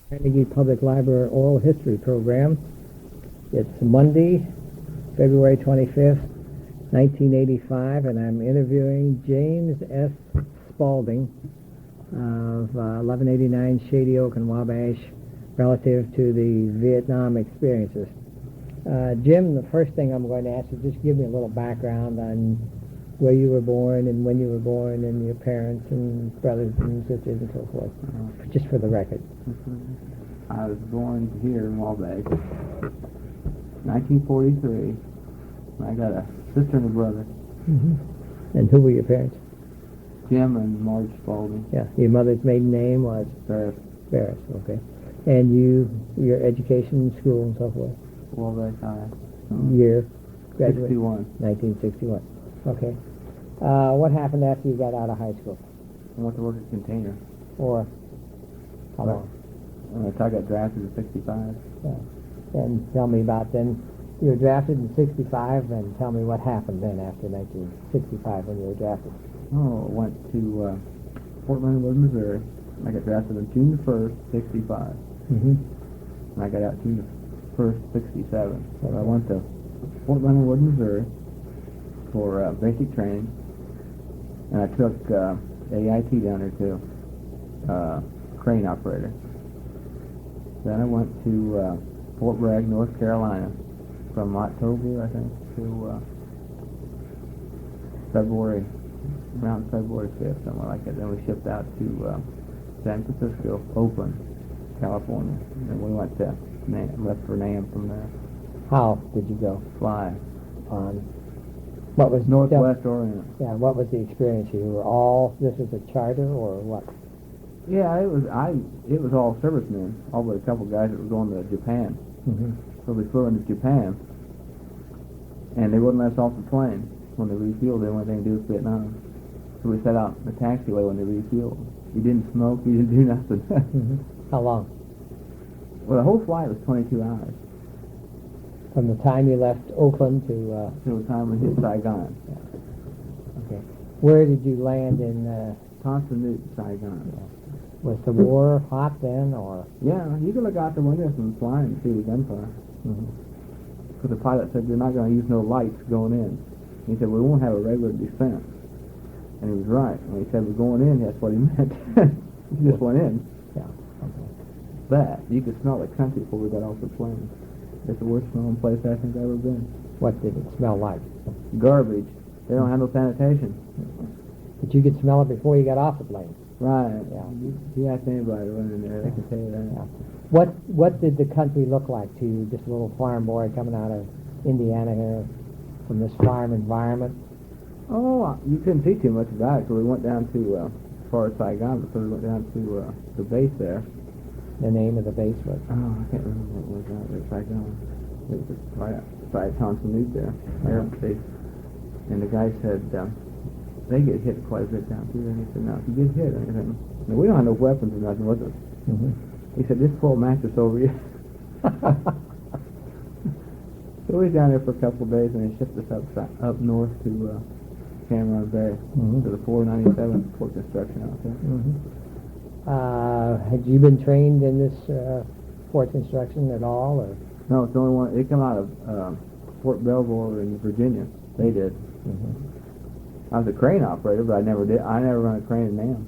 Carnegie Public Library Oral History Program. It's Monday, February 25th, 1985, and I'm interviewing James S. Spaulding of 1189 Shady Oak and Wabash relative to the Vietnam experiences. Jim, the first thing I'm going to ask is just give me a little background on where you were born and when you were born and your parents and brothers and sisters and so forth, just for the record. I was born here in Wabash, 1943. I got a sister and a brother. Mm-hmm. And who were your parents? Jim and Marge Spaulding. Yeah, your mother's maiden name was? Barracks. Barracks, okay. And your education, school, and so forth? Wabash High. Year? Graduate? 61. 1961. Okay. What happened after you got out of high school? I went to work at Container. Or how long? I got drafted in 65. Yeah. And tell me about then. You were drafted in 65, and tell me what happened then after 1965 when you were drafted. Oh, I went to Fort Leonard Wood, Missouri. I got drafted on June the 1st, 65. Mm-hmm. And I got out June the 1st, 67. So Okay. I went to Fort Leonard Wood, Missouri for basic training. And I took AIT down there too, crane operator. Then I went to Fort Bragg, North Carolina, from October, I think, to February, around February 5th, something like that. Then we shipped out to San Francisco, Oakland, California. And we went to left for NAM from there. How did you go? Fly. On what was Northwest Orient. Yeah, what was the experience? You were all, this was a charter or what? Yeah, it was all servicemen, all but a couple guys that were going to Japan. Mm-hmm. So we flew into Japan, and they wouldn't let us off the plane when they refueled. They didn't want anything to do with Vietnam. So we sat out in the taxiway when they refueled. You didn't smoke, you didn't do nothing. Mm-hmm. How long? Well, the whole flight was 22 hours. From the time you left Oakland to... Till the time we hit Saigon. Yeah. Okay. Where did you land in... Constant Saigon. Was the war hot then, or...? Yeah, you could look out the window from flying and see the gunfire. Mm-hmm. Because the pilot said, you're not going to use no lights going in. He said, we won't have a regular descent. And he was right. When he said, we're going in, that's what he meant. He just went in. Yeah. Okay. But you could smell the country before we got off the plane. It's the worst smelling place I think I've ever been. What did it smell like? Garbage. They don't have no sanitation. But you could smell it before you got off the plane. Right. Yeah. You ask anybody running there, they can tell you that. Yeah. What did the country look like to you, just a little farm boy coming out of Indiana here from this farm environment? Oh, you couldn't see too much about it, so we went down to, as far as Saigon, so we went down to the base there. The name of the base was? Oh, I can't remember what it was out there, Saigon. It was right outside Thompson Mead there, Air Base. And the guy said, they get hit quite a bit down through there. And he said, no, if you get hit or anything, no, we don't have no weapons or nothing with us. Mm-hmm. He said, just pull a mattress over you. So we was down there for a couple of days, and they shipped us up north to Cam Ranh Bay, to the 497 port construction out there. Had you been trained in this port construction at all, or? No, it's the only one. It came out of Fort Belvoir in Virginia. They did. I was a crane operator, but I never run a crane in NAM.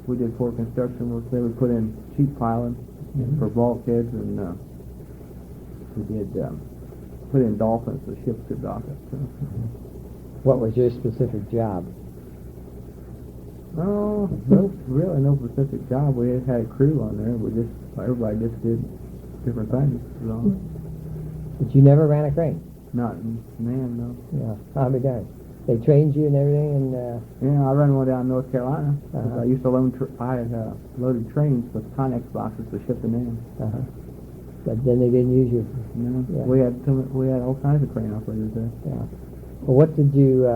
We did port construction work there. We put in sheet piling for bulkheads, and we did put in dolphins so ships could dock it. So. What was your specific job? Oh, really no specific job. We just had a crew on there. Everybody just did different things. So. But you never ran a crane? Not in NAM, no. Yeah, I'll be darned. They trained you and everything, and yeah, I ran one down in North Carolina. I used to load loaded trains with Connex boxes to ship to NAM. But then they didn't use you. No, yeah. we had all kinds of crane operators there. Yeah. Well, what did you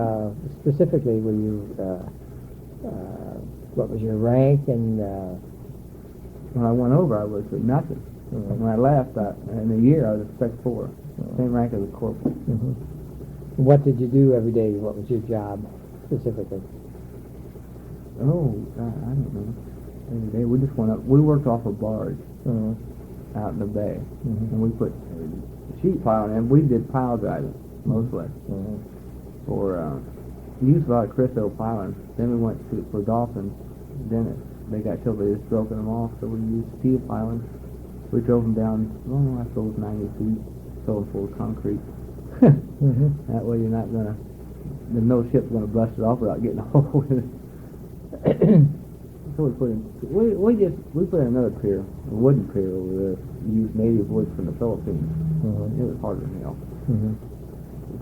specifically? Were you what was your rank? And when I went over, I was at nothing. When I left, in a year, I was a Spec 4, same rank as a corporal. What did you do every day? What was your job specifically? Oh, God, I don't know. every day. We just went up. We worked off a barge Mm-hmm. out in the bay, Mm-hmm. and we put sheet piling in. We did pile driving mostly. Mm-hmm. We used a lot of Cristo pilings. Then we went for dolphins. Then they got killed. They just broken them off. So we used steel pilings. We drove them down. I suppose 90 feet, filled them full of concrete. Mm-hmm. That way you're not gonna. There's no ship's gonna bust it off without getting a hole in it. So we put in. We put in another pier, a wooden pier over there. We used native wood from the Philippines. Mm-hmm. It was harder than hell. Mm-hmm.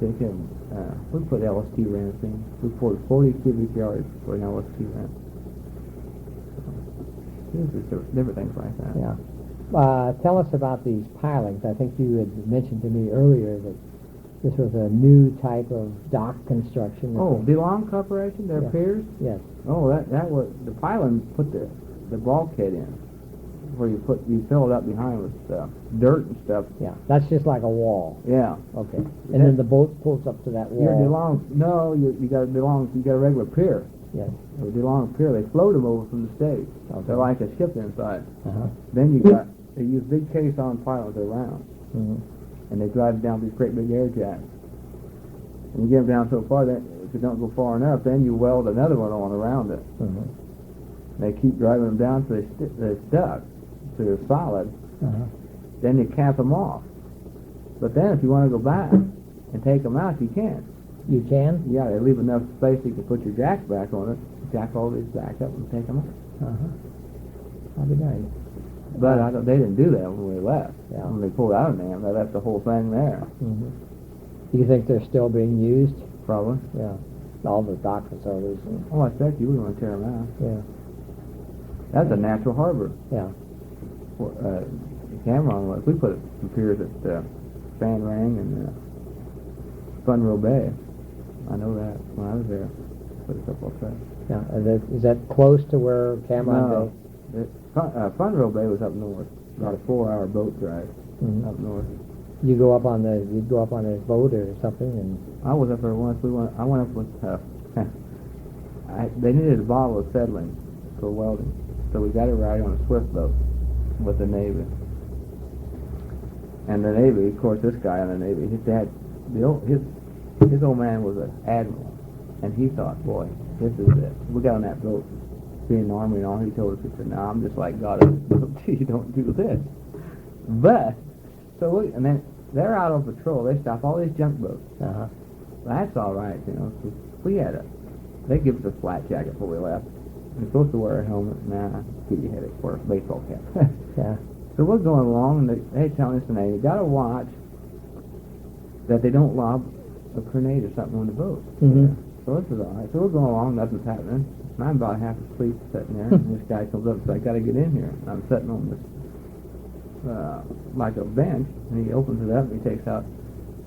We put LST ramps in. We poured 40 cubic yards for an LST ramp. So, different things like that. Yeah. Tell us about these pilings. I think you had mentioned to me earlier that this was a new type of dock construction. Oh, DeLong Corporation, their Yeah. piers? Yes. Oh, that was, the piling put the bulkhead in, where you fill it up behind with dirt and stuff. Yeah. That's just like a wall. Yeah. Okay. And then the boat pulls up to that wall. Your DeLong, no, you got a regular pier. Yes. A DeLong pier, they float them over from the States. Okay. They're like a ship inside. Uh-huh. Then they use big case-on pilings around. Mm-hmm. And they drive down these great big air jacks. And you get them down so far that if you don't go far enough, then you weld another one on around it. Mm-hmm. They keep driving them down so they're stuck, so they're solid. Uh-huh. Then you cap them off. But then if you want to go back and take them out, you can. You can? Yeah, they leave enough space you can put your jacks back on it, jack all these back up and take them out. Uh-huh. That'd be nice. But they didn't do that when we left. Yeah. When they pulled out of Nam, they left the whole thing there. Mm-hmm. Do you think they're still being used? Probably. Yeah. All the dock facilities. Oh, I expect you wouldn't want to tear them out. Yeah. That's a natural harbor. Yeah. Cam Ranh was. We put some piers at Cam Ranh and Spaulding Bay. I know that when I was there. Put a couple of things. Yeah. Is that close to where Cam Ranh Bay? Spaulding Bay was up north. About a 4-hour boat drive up north. You'd go up on a boat or something, and I was up there once. I went up with. They needed a bottle of settling for welding, so we got it right on a swift boat with the Navy. And the Navy, of course, this guy on the Navy, his dad, his old man was an admiral, and he thought, boy, this is it. We got on that boat, being in the Army and all. He told us, he said, "No, I'm just like God on this boat. You don't do this." But and then they're out on patrol. They stop all these junk boats. uh-huh. That's all right, you know. So they give us a flat jacket before we left. You're supposed to wear a helmet. Nah, give you a headache. Wear a baseball cap. Yeah. So we're going along, and they telling us, you got to watch that they don't lob a grenade or something on the boat. Mm-hmm. So this is all right. So we're going along, nothing's happening. And I'm about half asleep sitting there, and this guy comes up and says, "I got to get in here." And I'm sitting on this, like a bench, and he opens it up, and he takes out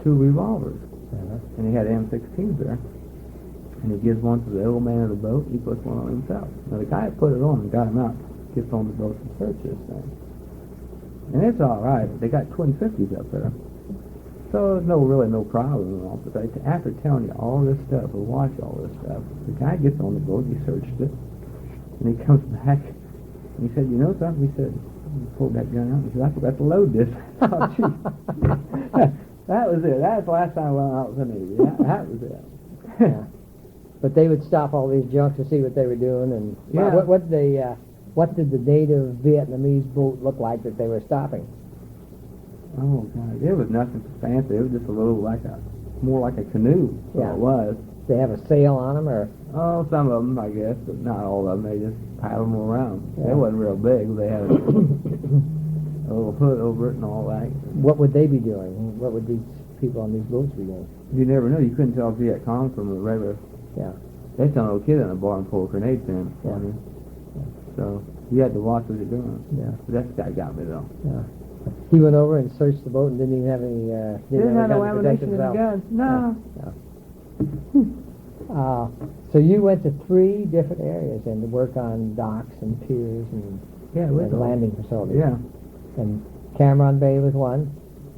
2 revolvers. Uh-huh. And he had M16s there. And he gives one to the old man of the boat, he puts one on himself. Now the guy that put it on and got him out gets on the boat and searches this thing. And it's all right. They got twin 50s up there. So there's really no problem at all. But after telling you all this stuff, or watch all this stuff, the guy gets on the boat, he searched it, and he comes back, and he said, "You know something?" He said, he pulled that gun out, and he said, "I forgot to load this." Oh, gee. That was it. That was the last time I went out with the Navy. That was it. Yeah. But they would stop all these junks to see what they were doing, and Yeah. what did the native Vietnamese boat look like that they were stopping? Oh God, it was nothing fancy. It was just a little more like a canoe. So Yeah. it was. They have a sail on them, or Oh, some of them, I guess, but not all of them. They just paddled them around. Yeah. They wasn't real big. They had a little hood over it and all that. what would they be doing? What would these people on these boats be doing? You never know. You couldn't tell Viet Cong from a regular. Yeah. They tell a little kid in a bar and pull a grenade pin. Yeah. I mean, so you had to watch what you're doing. Yeah. That guy got me though. Yeah. He went over and searched the boat and didn't even have any. Didn't have no gun to protect ammunition in the himself. guns. No. Yeah. So you went to 3 different areas and to work on docks and piers and, Yeah, and landing facilities. Yeah. And Cam Ranh Bay was one,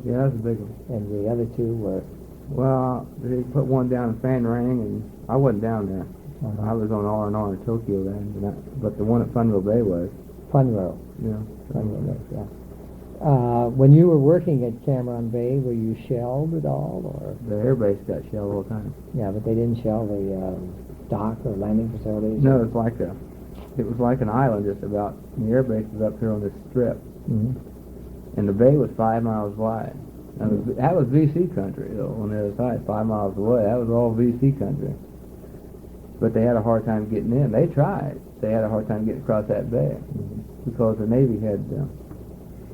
Yeah, that's a big one. and the other 2 were. Well, they put one down in Fan Rang, and I wasn't down there. I was on R&R in Tokyo then, but the one at Funville Bay was. Funville. Yeah. Funville Bay, yeah. When you were working at Cam Ranh Bay, were you shelled at all, or? The air base got shelled all the time. Yeah, but they didn't shell the dock or landing facilities? No, it was like an island just about. The air base was up here on this strip, and the bay was 5 miles wide. Now, that was VC country, though, on the other side, 5 miles away. That was all VC country. But they had a hard time getting in. They tried. They had a hard time getting across that bay because the Navy had,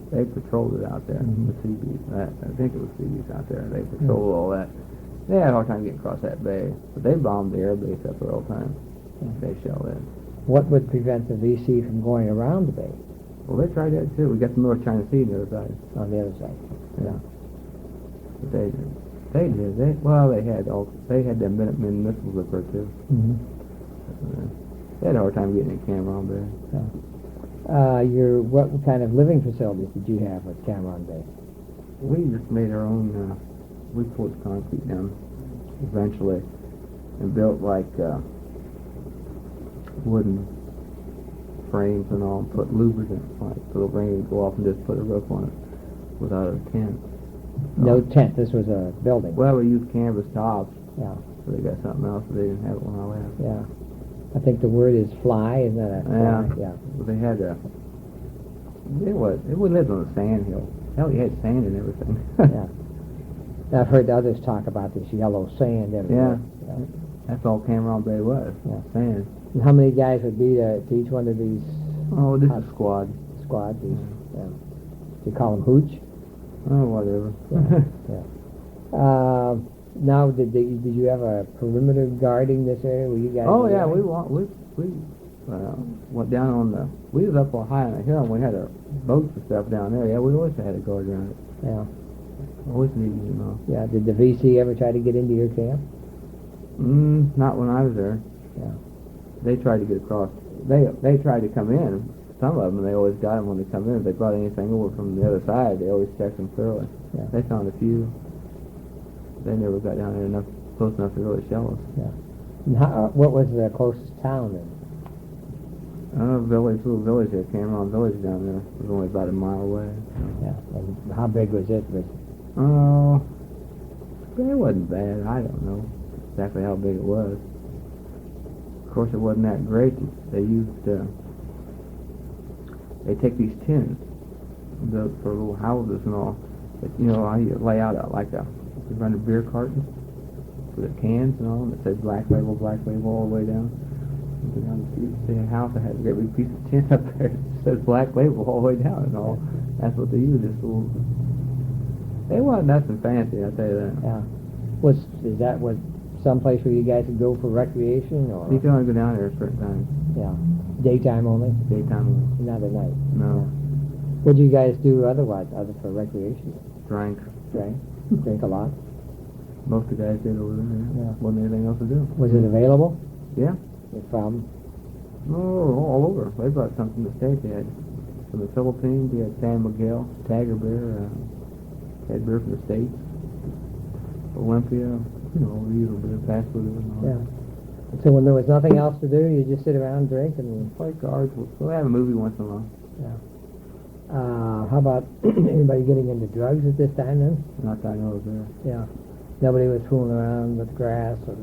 they patrolled it out there, the Seabees. I think it was Seabees out there. They patrolled all that. They had a hard time getting across that bay, but they bombed the air base up there all the time. They shelled in. What would prevent the VC from going around the bay? Well, they tried that too. We got the North China Sea on the other side. On the other side. Yeah. But they did. They had them Minuteman missiles up there too. They had a hard time getting in Cam Ranh Bay. What kind of living facilities did you have at Cam Ranh Bay? We just made our own. We poured concrete down eventually, and built like wooden frames and all, and put louvers in it, like so the rain would go off and just put a roof on it without a tent. No tent. This was a building. Well, we used canvas tops. Yeah. So they got something else, but they didn't have it when I left. Yeah. I think the word is fly, isn't that a fly? Yeah. Well, they had we lived on a sand hill. Hell, you had sand and everything. Yeah. I've heard others talk about this yellow sand everywhere. Yeah. That's all Cam Ranh Bay was. Yeah. Sand. And how many guys would be to each one of these? Oh, this is squad. Squad. These, yeah. You call them hooch? Oh, whatever. Yeah. Now, did you have a perimeter guarding this area? Were you guys? Oh yeah, we went down on the. We was up on high on the hill, and we had our boats and stuff down there. Yeah, we always had a guard around it. Yeah. Always needed, you know. Yeah. Did the VC ever try to get into your camp? Not when I was there. Yeah. They tried to get across. They tried to come in. Some of them, they always got them when they come in. If they brought anything over from the other side, they always checked them thoroughly. Yeah. They found a few. They never got down there close enough to really shell us. Yeah. And what was the closest town then? Little village there, Cam Ranh Village down there. It was only about a mile away. So. Yeah. And how big was it? Oh, it wasn't bad. I don't know exactly how big it was. Of course, it wasn't that great. They used, they take these tins built for little houses and all. But, you know, how you lay out you run a beer carton with the cans and all, and it said black label all the way down. You go down the street, see a house that has a great big piece of tin up there. It says black label all the way down and all. That's what they use. This little. They wasn't nothing fancy, I'll tell you that. Yeah. Is that someplace where you guys could go for recreation, or? You can only go down there at certain times. Yeah. Daytime only? Daytime only. Not at night? No. Yeah. What do you guys do otherwise, other for recreation? Drank. Drink? Drink a lot? Most of the guys did over there. Yeah. Wasn't anything else to do. Was it available? Yeah. From? Oh, all over. They brought some from the States. They had from the Philippines. They had San Miguel, Tiger Bear, had beer from the States, Olympia, you know, the usual beer, fast food and all. Yeah. So when there was nothing else to do, you just sit around and drink and play cards. We'll have a movie once in a while. Yeah. How about anybody getting into drugs at this time then? Not that I know of there. Yeah. Nobody was fooling around with grass or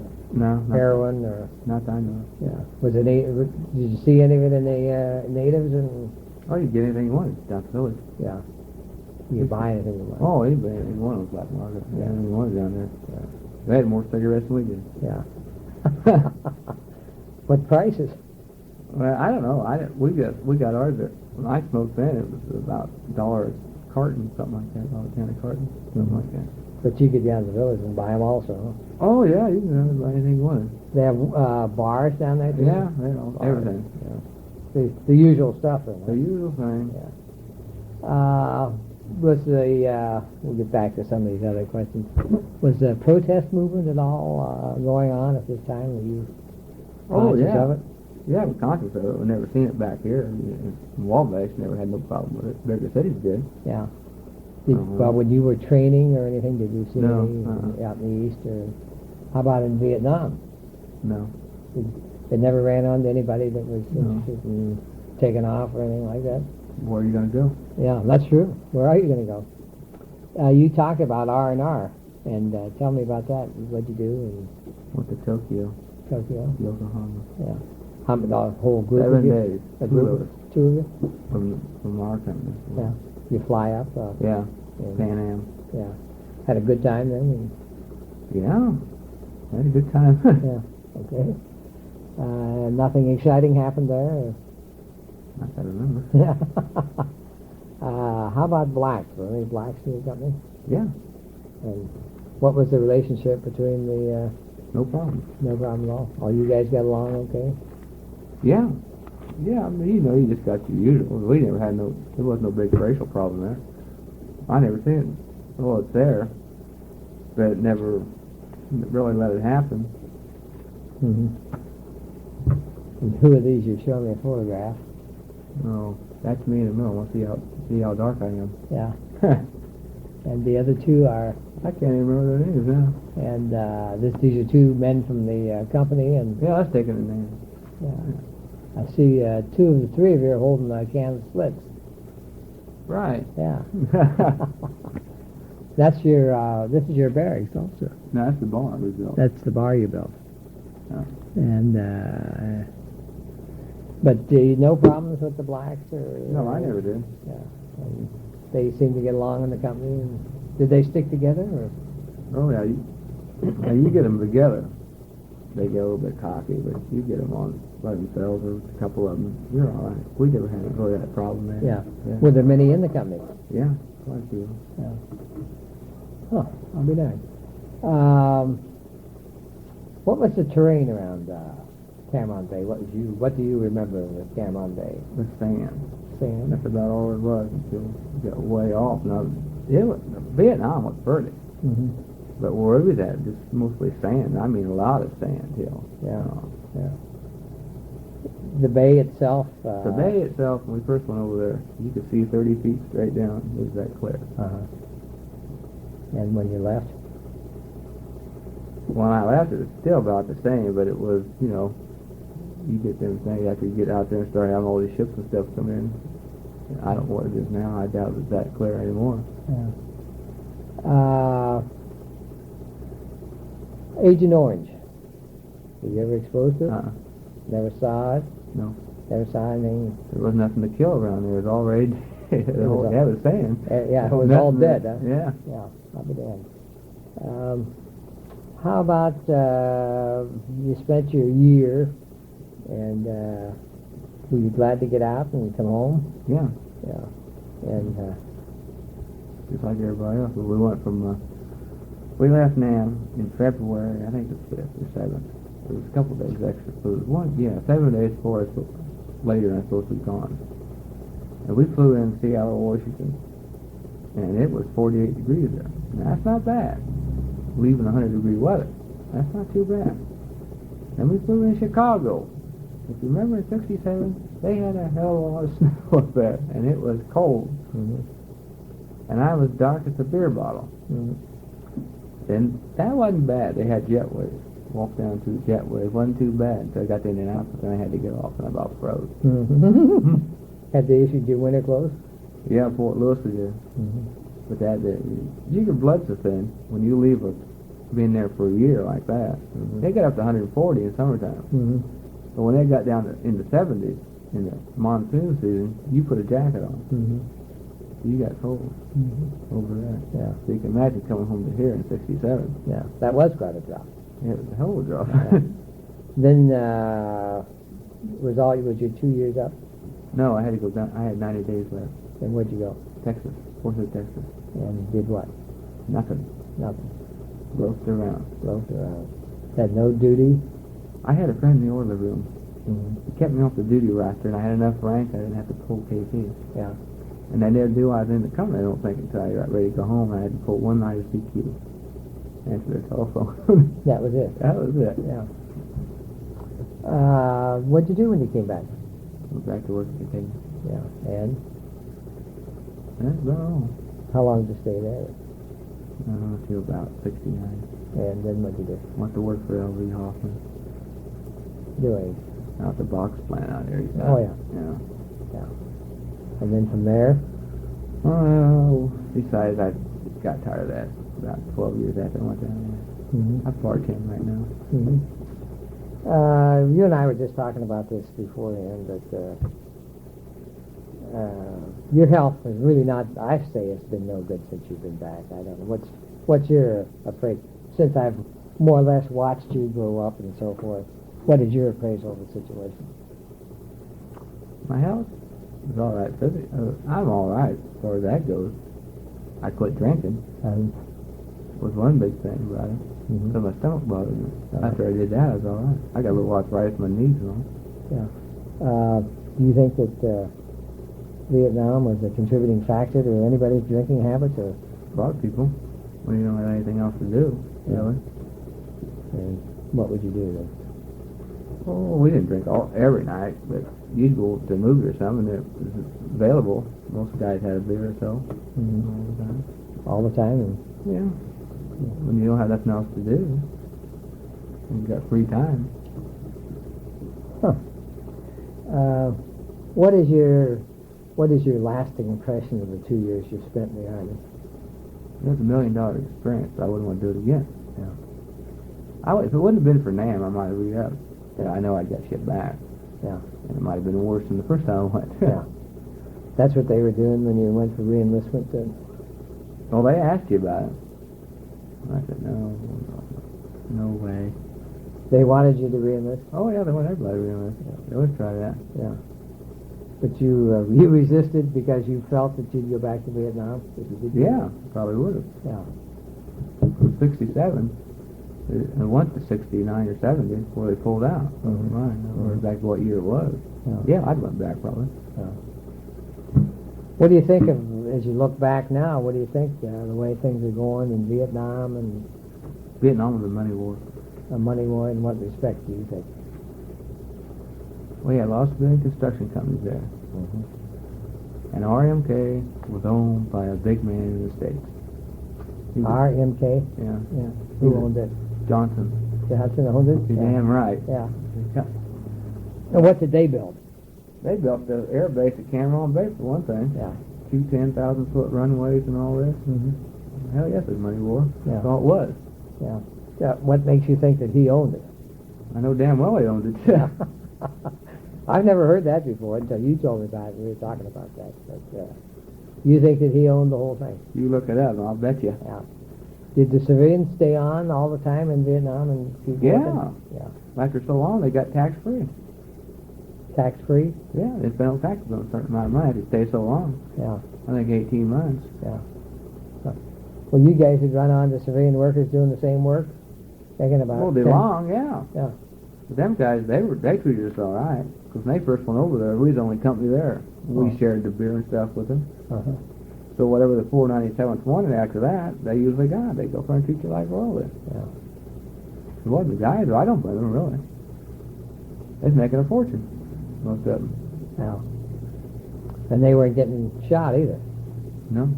heroin or. Not that I know of. Yeah. Was it? Did you see any of it in the natives and? Oh, you get anything you wanted down the village. Yeah. You buy anything you want. Oh, anybody wanted black market. Yeah, anything you wanted down there. Yeah. They had more cigarettes than we did. Yeah. What prices? Well, I don't know. We got ours at, when I smoked then, it was about $1 a carton, something like that, $1.10 a carton, something like that. But you could down to the village and buy them also. Oh yeah, you can buy anything you wanted. They have bars down there too? Yeah, they have everything. Yeah. The usual stuff. The usual thing. Yeah. We'll get back to some of these other questions. Was the protest movement at all going on at this time? Were you conscious of it? Yeah, we're conscious of it. We've never seen it back here. In Wabash, never had no problem with it. Bigger cities did. Yeah. Well, when you were training or anything, did you see any out in the east? Or how about in Vietnam? No. It never ran onto anybody that was No. interested in taking off or anything like that? Where are you going to go? Yeah, that's true. Where are you going to go? You talked about R&R, and tell me about that. What'd you do in Went to Tokyo, Tokyo? Yokohama. Yeah. How many, the whole group 7 of you? days. A Two group of of us two of you? from our company. Yeah. You fly up? Yeah, and- Pan Am. Yeah. Had a good time then? Yeah, had a good time. Yeah. Okay. Nothing exciting happened there? Or? Not that I remember. Yeah. How about blacks? Were there any blacks in your company? Yeah, And what was the relationship between the, no problem. no problem at all? All you guys got along okay? Yeah. Yeah, I mean, you just got your usual. We never had there wasn't no big racial problem there. I never seen it. Well, it's there, but it never really let it happen. Mm-hmm. And who are these? You're showing me a photograph. No, that's me in the middle. Want to see how dark I am. Yeah. And the other two are, I can't even remember their names now. and these are two men from the company, and Yeah, let's take it in there. yeah. I see two of the three of you are holding canvas slits. Right. Yeah. This is your barracks also. No, that's the bar we built. That's the bar you built. Yeah. And, but no problems with the blacks or? No, I never did. Yeah. And they seem to get along in the company. And did they stick together or? Oh yeah, you get them together. They get a little bit cocky, but you get them on by themselves or a couple of them. You're all right. We never had really that problem there. Yeah. Were there many in the company? Yeah, quite a few. Yeah. Huh, I'll be darned. What was the terrain around Cam Ranh Bay? What do you remember of Cam Ranh Bay? The sand. Sand? That's about all it was until it got way off. Now, Vietnam was pretty, Mm-hmm. but where we was at, just mostly sand. I mean, a lot of sand hills. Yeah. Yeah. The bay itself? The bay itself, when we first went over there, you could see 30 feet straight down. It was that clear. Uh-huh. And when you left? When I left, it was still about the same, but it was, you get them things after you get out there and start having all these ships and stuff come in. I don't know what it is now. I doubt it's that clear anymore. Yeah. Agent Orange. Were you ever exposed to it? Never saw it? No. Never saw anything? There was nothing to kill around there. It was all rage. It was sand. Yeah, it was all dead, huh? Yeah. Yeah, I'll be damned. How about you spent your year, and were you glad to get out and come home? Yeah. Yeah. And just like everybody else. We went from, we left Nam in February, I think it was 5th or 7th. There was a couple days extra. So it was 7 days before later I'm supposed to be gone. And we flew in Seattle, Washington, and it was 48 degrees there. Now, that's not bad. Leaving 100-degree weather. That's not too bad. And we flew in Chicago. If you remember in 67, they had a hell of a lot of snow up there, and it was cold. mm-hmm. And I was dark as a beer bottle. Mm-hmm. And that wasn't bad. They had jetways. Walked down to the jetway. It wasn't too bad until I got to Indianapolis, and I had to get off, and I about froze. Mm-hmm. Had they issued you winter clothes? Yeah, Fort Lewis was there. Mm-hmm. But your blood's so thin when you leave being there for a year like that. Mm-hmm. They got up to 140 in summertime. Mm-hmm. But when they got down in the 70s, in the monsoon season, you put a jacket on. Mm-hmm. You got cold Mm-hmm. over there. Yeah. So you can imagine coming home to here in 67. Yeah, that was quite a drop. Yeah, it was a hell of a drop. Yeah. Then was your 2 years up? No, I had to go down. I had 90 days left. Then where'd you go? Texas. Fort Hood, Texas. And did what? Nothing. Nothing. Loafed around. Loafed around. Had no duty? I had a friend in the orderly room. Mm-hmm. He kept me off the duty roster, and I had enough rank I didn't have to pull KP. Yeah. And I never knew I was in the company, I don't think, until I got ready to go home. I had to pull one night of CQ. Answer the telephone. That was it? That was it. Yeah. What'd you do when you came back? Went back to work at Kentucky. Yeah. And? That's about all. How long did you stay there? Till about 69. And then what'd you do? Went to work for L.V. Hoffman. doing? Out the box plant out there. Oh, yeah. Yeah. And then from there? Oh, besides, I got tired of that about 12 years after I went down there. Mm-hmm. I'm part-time right now. Mm-hmm. You and I were just talking about this beforehand, but your health is really not, I say it's been no good since you've been back. I don't know. What's your appraisal? Since I've more or less watched you grow up and so forth, what is your appraisal of the situation? My health is all right. I'm all right as far as that goes. I quit drinking. Was one big thing about it. Mm-hmm. So my stomach bothered me. After I did that, I was all right. I got a little arthritis in my knees and all. Yeah. Do you think that Vietnam was a contributing factor to anybody's drinking habits, or A lot of people, when you don't have anything else to do, really. and what would you do then? Oh, we didn't drink every night, but you'd go to a movie or something that was available. Most guys had a beer or so Mm-hmm. all the time. All the time? And Yeah. When you don't have nothing else to do, and you got free time. What is your lasting impression of the 2 years you spent in the Army? It was $1 million experience, but I wouldn't want to do it again. Yeah. If it wouldn't have been for NAM, I might have re-upped. Yeah, I know I'd got shit back. Yeah. And it might have been worse than the first time I went. Yeah. That's what they were doing when you went for re-enlistment then? Well, they asked you about it. I said, no way. They wanted you to re-enlist? Oh, yeah, they want everybody to re-enlist. They always try that. Yeah. But you resisted because you felt that you'd go back to Vietnam? If you did. Yeah, probably would have. Yeah. From 67, I went to 69 or 70 before they pulled out. Mm-hmm. Right. I don't remember exactly what year it was. Yeah, I'd went back probably. Yeah. What do you think of, as you look back now, what do you think, the way things are going in Vietnam and Vietnam was a money war. a money war? In what respect do you think? We had lots of big construction companies there. Mm-hmm. And RMK was owned by a big man in the States. RMK? Yeah. Yeah. Who owned it? Johnson. Johnson owned it? You're damn right. Yeah. Yeah. And what did they build? They built the air base at Cam Ranh Bay for one thing. Yeah. 2 10,000-foot runways and all this. Mm-hmm. Hell yes, it was money war. Yeah. That's all it was. Yeah. Yeah. What makes you think that he owned it? I know damn well he owned it. Yeah. I've never heard that before until you told me about it. We were talking about that. But you think that he owned the whole thing? You look it up, and I'll bet you. Yeah. Did the civilians stay on all the time in Vietnam and keep working? Yeah. After so long, they got tax-free. Tax-free? Yeah, they spent no taxes on a certain amount of money to stay so long. Yeah. I think 18 months. Yeah. Huh. Well, you guys had run on to civilian workers doing the same work? Thinking about All day long, yeah. Yeah. But them guys, they treated us all right. Because when they first went over there, we was the only company there. We shared the beer and stuff with them. Uh-huh. So whatever the 497th wanted after that, they usually got. They go for and treat you like royalty. Yeah. It wasn't the guys, I don't blame them, really. They're making a fortune, most of them. Yeah. And they weren't getting shot either. No?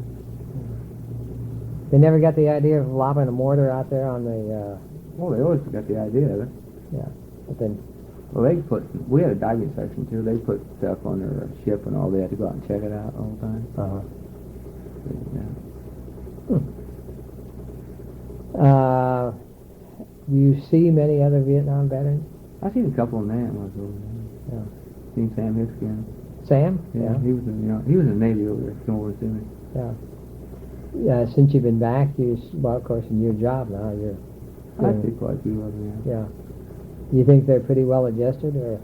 They never got the idea of lobbing a mortar out there on the, Well, they always got the idea of it. yeah. But then, Well, we had a diving section, too. They put stuff on their ship and all. They had to go out and check it out all the time. uh-huh. Yeah. Do you see many other Vietnam veterans? I seen a couple of them when I was over there. Yeah. Seen Sam Hicks again. Sam? Yeah, he was in the Navy over there. Come over to see me. Yeah. Yeah, since you've been back, well, of course, in your job now, you're... I see quite a few of them, Yeah. Do you think they're pretty well adjusted, or...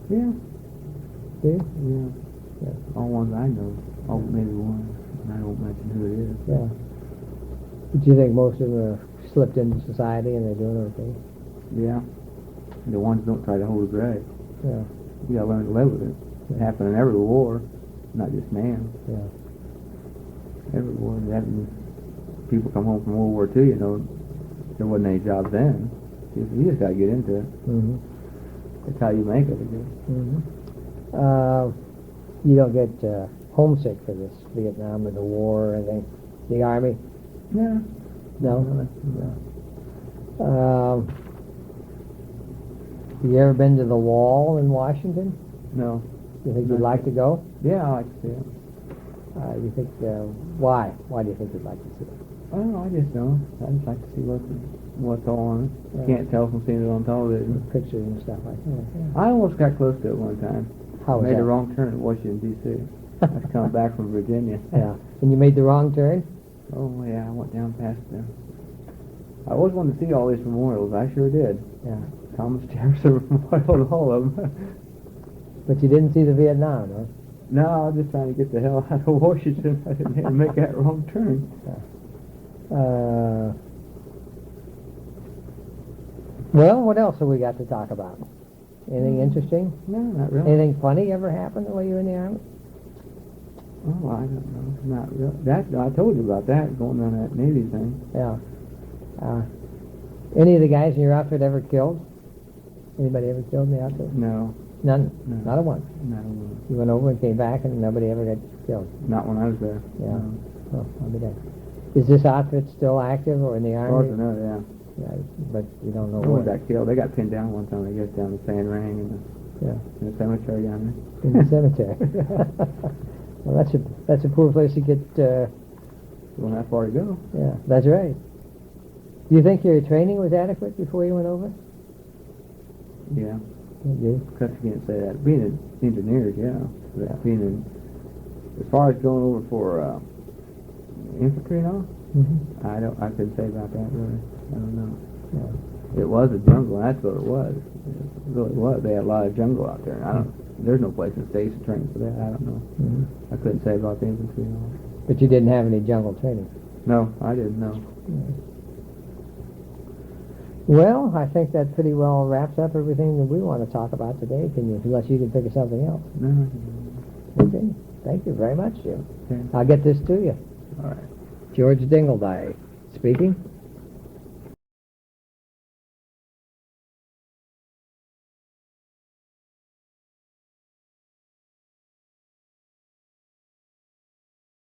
Yeah. Do you? Yeah. Yeah. All ones I know. Oh, maybe one. And I won't mention who it is. Yeah. Do you think most of them are slipped into society and they're doing okay? Yeah. The ones don't try to hold a grudge. Yeah. You gotta learn to live with it. It happened in every war, not just NAM. Yeah. Every war. People come home from World War II, you know, there wasn't any jobs then. You just gotta get into it. Mm-hmm. That's how you make it, I guess. Mm-hmm. You don't get homesick for this Vietnam or the war or anything? The Army? Yeah. No? Really. No. You ever been to the Wall in Washington? No. You think you'd like to go? Yeah, I like to see it. You think, why? Why do you think you'd like to see it? Oh, I just don't. I just like to see what's all on it. Yeah. Can't tell from seeing it on television. Pictures and stuff like that. Yeah. I almost got close to it one time. How was Made that? a wrong turn at Washington, D.C. I was coming back from Virginia. Yeah. And you made the wrong turn? Oh, yeah, I went down past them. I always wanted to see all these memorials. I sure did. Yeah. Thomas Jefferson memorial, all of them. But you didn't see the Vietnam, huh? No, I was just trying to get the hell out of Washington. I didn't make that wrong turn. Well, what else have we got to talk about? Anything interesting? No, not really. Anything funny ever happened while you were in the Army? Oh, I don't know. Not really. That I told you about that, going on that Navy thing. Yeah. Any of the guys in your outfit ever killed? Anybody ever killed in the outfit? No. None? No. Not a one? No. You went over and came back and nobody ever got killed? Not when I was there. Yeah. No. Oh, I'll be damned. Is this outfit still active or in the As far Army? as I know, yeah. Yeah, but you don't know No one where. got killed. They got pinned down one time. I guess down the Cam Ranh Yeah. in the cemetery down there. In the cemetery. Well, that's a poor place to get. Don't have far to go. Yeah, that's right. Do you think your training was adequate before you went over? Yeah. You do. Because you can't say that. Being an engineer, yeah. But Yeah. being an, as far as going over for infantry and all, Mm-hmm. I couldn't say about that really. I don't know. Yeah. It was a jungle, and that's what it was. It really was. They had a lot of jungle out there. And I don't. There's no place in station training for that. I don't know. Mm-hmm. I couldn't say about the infantry and all. But you didn't have any jungle training. No, I didn't know. Well, I think that pretty well wraps up everything that we want to talk about today. Unless you can think of something else. No. Okay. Thank you very much, Jim. Okay. I'll get this to you. All right. George Dingledye speaking.